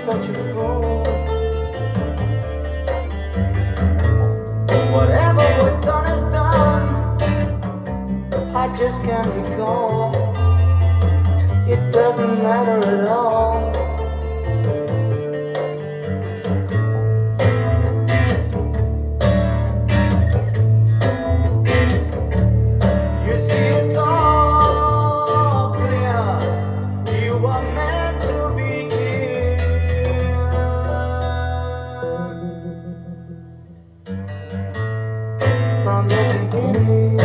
such a fool. Whatever was done is done. I just can't recall. It doesn't matter at all. You see, it's all clear. You are meant to be here from the beginning.